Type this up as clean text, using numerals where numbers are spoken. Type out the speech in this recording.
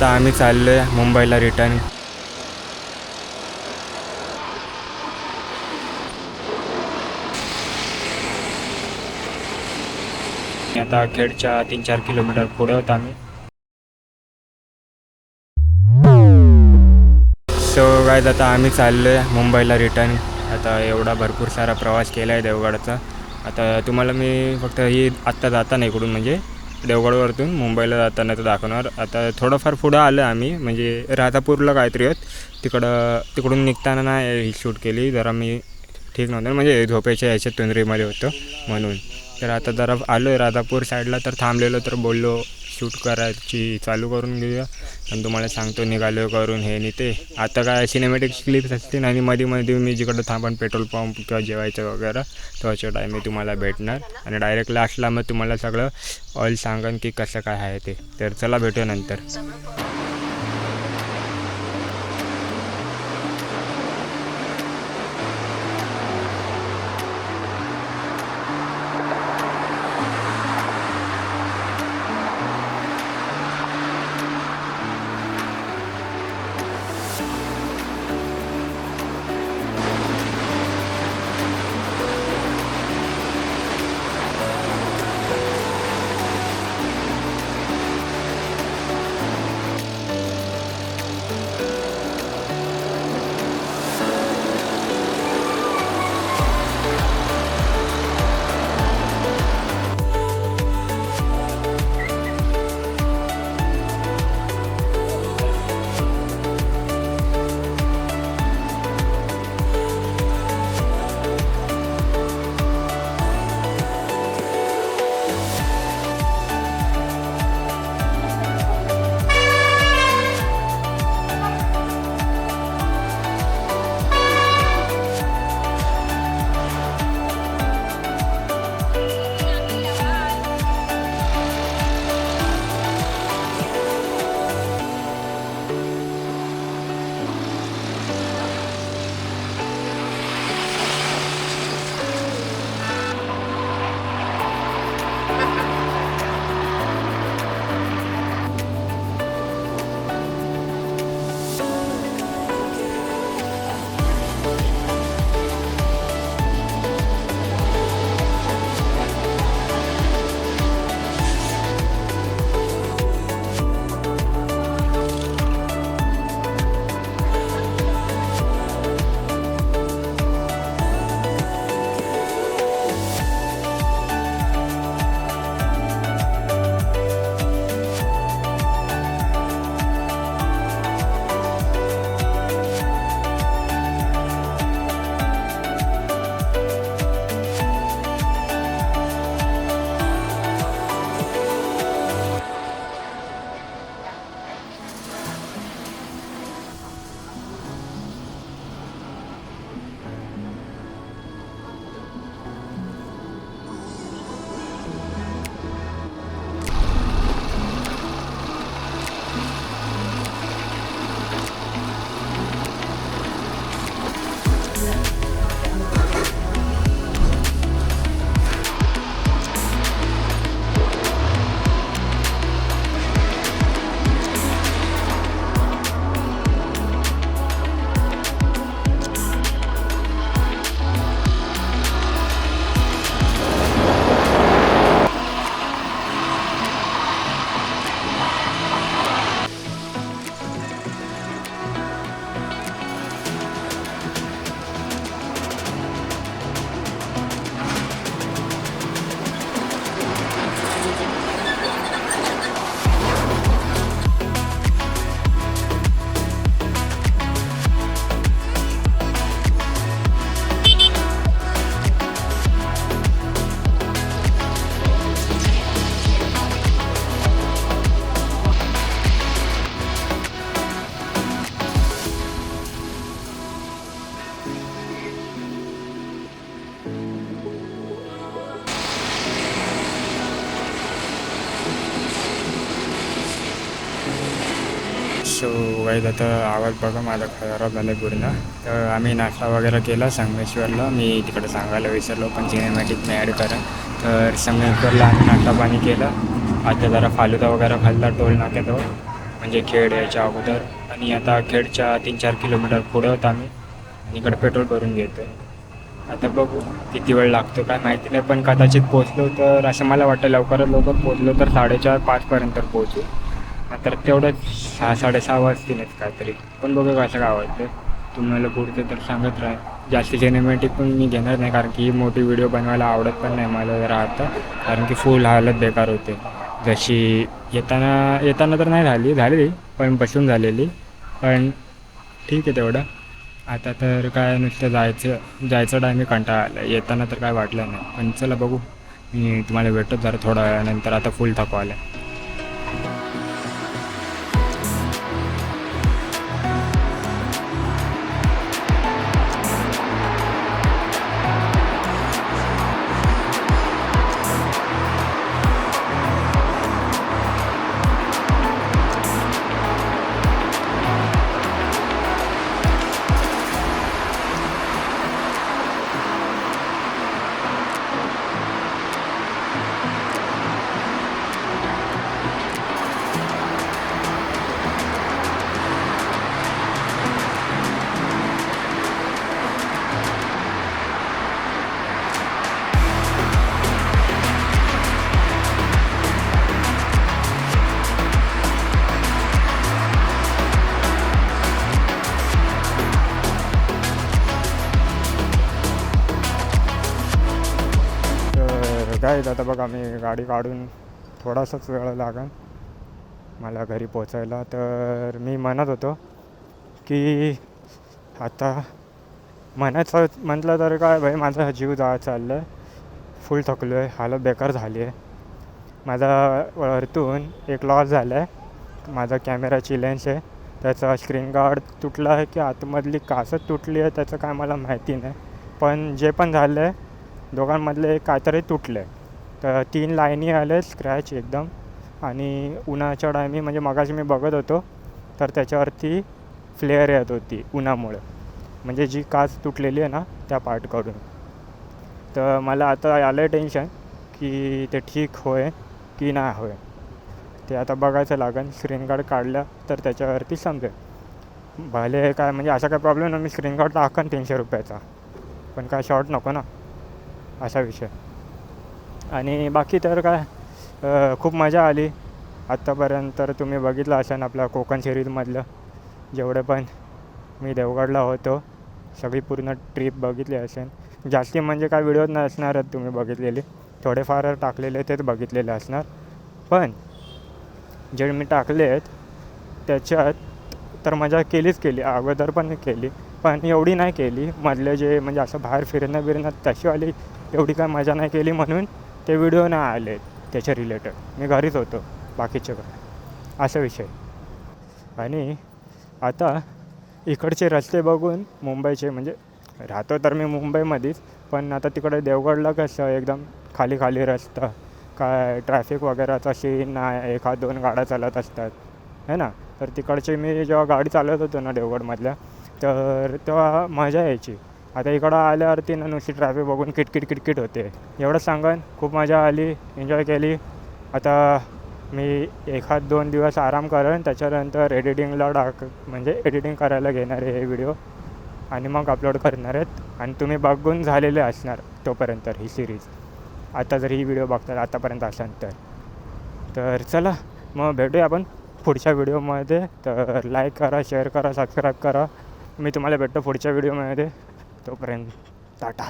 आता आम्ही चाललो आहे मुंबईला रिटर्न. आता खेडच्या 3-4 किलोमीटर पुढे होत आम्ही. सो गाईज आता आम्ही चाललो आहे मुंबईला रिटर्न. आता एवढा भरपूर सारा प्रवास केला आहे देवगडचा. आता तुम्हाला मी फक्त ही आत्ता जाताना इकडून म्हणजे देवगडवरतून मुंबईला जाताना तर दाखवणार. आता थोडंफार पुढं आलं आम्ही म्हणजे राधापूरला काहीतरी होत तिकडून निघताना नाही शूट केली. जरा मी ठीक नव्हतं म्हणजे झोपेच्या याच्यात तुंदरीमध्ये होतं म्हणून. तर आता जरा आलो आहे राधापूर साईडला तर थांबलेलो तर बोललो शूट करायची चालू करून घेऊया आणि तुम्हाला सांगतो निघालो करून हे नाही ते. आता काय सिनेमॅटिक क्लिप्स असतील आणि मध्ये मी जिकडं थांबण पेट्रोल पंप किंवा जेवायचं वगैरे तेव्हाच्या टाईम मी तुम्हाला भेटणार आणि डायरेक्ट लास्टला मग तुम्हाला सगळं ऑल सांगन की कसं काय आहे ते. तर चला भेटूया नंतर. सो वाईज आता आवाज बघा माझा खराब झाला आहे पूर्ण. तर आम्ही नाश्ता वगैरे केला संगमेश्वरला. मी तिकडे सांगायला विसरलो पण सिनेमॅटिक मी ॲड करा. तर संगमेश्वरला आम्ही नाश्ता पाणी केलं. आता जरा फालुदा वगैरे खाल्ला टोल नाक्याजवळ. म्हणजे खेड यायच्या अगोदर. आणि आता खेडच्या 3-4 किलोमीटर पुढे होतं आम्ही. आणि इकडे पेट्रोल भरून घेतो आहे. आता बघू किती वेळ लागतो काय माहिती नाही, पण कदाचित पोचलो तर असं मला वाटतं लवकरात लवकर पोचलो तर 4:30-5पर्यंत पोचू. नंतर तेवढंच 6-6:30 वाजतीलच काहीतरी. पण बघू कसं काय वाटतं. तुम्हाला पुढचं तर सांगत राहा. जास्त सिनेमॅटिक पण मी घेणार नाही, कारण की ही मोठी व्हिडिओ बनवायला आवडत पण नाही मला जरा आता, कारण की फुल हालत बेकार होते. जशी येताना तर नाही झाली पण बसून झालेली. पण ठीक आहे तेवढं. आता तर काय नुसतं जायचं टायमी कंटाळा आला. येताना तर काय वाटलं नाही, पण चला बघू. मी तुम्हाला भेटतो जरा थोड्या वेळानंतर. आता फुल थकवा आला. तर काय आता बघा, मी गाडी काढून थोडासाच वेळ लागेल मला घरी पोचायला. तर मी म्हणत होतो की आता म्हणायचं म्हटलं तर काय भाई, माझा जीव चाललं आहे. फुल थकलो आहे, हालत बेकार झाली आहे. माझा वरतून एक लॉस झाला आहे. माझा कॅमेराची लेन्स आहे, त्याचा स्क्रीन गार्ड तुटला आहे की आतमधली कासच तुटली आहे त्याचं काय मला माहिती नाही. पण जे पण झालं आहे दोघांमधले काहीतरी तुटलं आहे. तर 3 लाईनी आले स्क्रॅच एकदम. आणि उन्हाच्या टायमी म्हणजे मगाशी मी बघत होतो तर त्याच्यावरती फ्लेअर येत होती उन्हामुळे, म्हणजे जी काच तुटलेली आहे ना त्या पार्टकडून. तर मला आता आलं आहे टेन्शन की ते ठीक होय की नाही होय, ते आता बघायचं लागेल. स्क्रीन गार्ड काढलं तर त्याच्यावरती समजेल. भले काय म्हणजे असा काय प्रॉब्लेम नाही, मी स्क्रीन गार्ड टाकन 300 रुपयाचा, पण काय शॉर्ट नको ना, असा विषय. आणि बाकी तर काय खूप मजा आली आत्तापर्यंत. तर तुम्ही बघितलं असेल आपल्या कोकण सिरीजमधलं जेवढे पण मी देवगडला होतो सगळी पूर्ण ट्रिप बघितली असेल. जास्ती म्हणजे काय व्हिडिओज नसणारच तुम्ही बघितलेली, थोडेफार टाकलेले तेच बघितलेले असणार. पण जे मी टाकले आहेत त्याच्यात तर मजा केली अगोदर पण केली, पण एवढी नाही केली. मधले जे म्हणजे असं बाहेर फिरणं तशीवाली एवढी काय मजा नाही केली, म्हणून ते व्हिडिओ नाही आले त्याच्या रिलेटेड. मी घरीच होतो बाकीचे काय, असा विषय. आणि आता इकडचे रस्ते बघून मुंबईचे, म्हणजे राहतो तर मी मुंबईमध्येच, पण आता तिकडे देवगडला कसं एकदम खाली रस्ता, काय ट्रॅफिक वगैरेचा सीन नाही, 1-2 गाड्या चालत असतात है ना. तर तिकडचे मी जेव्हा गाडी चालवत होतो ना देवगडमधल्या, तर तेव्हा मजा यायची. आता इकडं आल्यावरती ना नुसती ट्रॅफिक बघून किटकिट होते. एवढं सांगन, खूप मजा आली, एन्जॉय केली. आता मी 1-2 दिवस आराम करेन, त्याच्यानंतर एडिटिंगला म्हणजे एडिटिंग करायला घेणार आहे हे व्हिडिओ आणि मग अपलोड करणार आहेत. आणि तुम्ही बघून झालेले असणार तोपर्यंत ही सिरीज, आता जर ही व्हिडिओ बघतात आतापर्यंत असाल तर चला मग भेटूया आपण पुढच्या व्हिडिओमध्ये. तर लाईक करा, शेअर करा, सबस्क्राईब करा. मी तुम्हाला भेटतो पुढच्या व्हिडिओमध्ये. तोपर्यंत टाटा.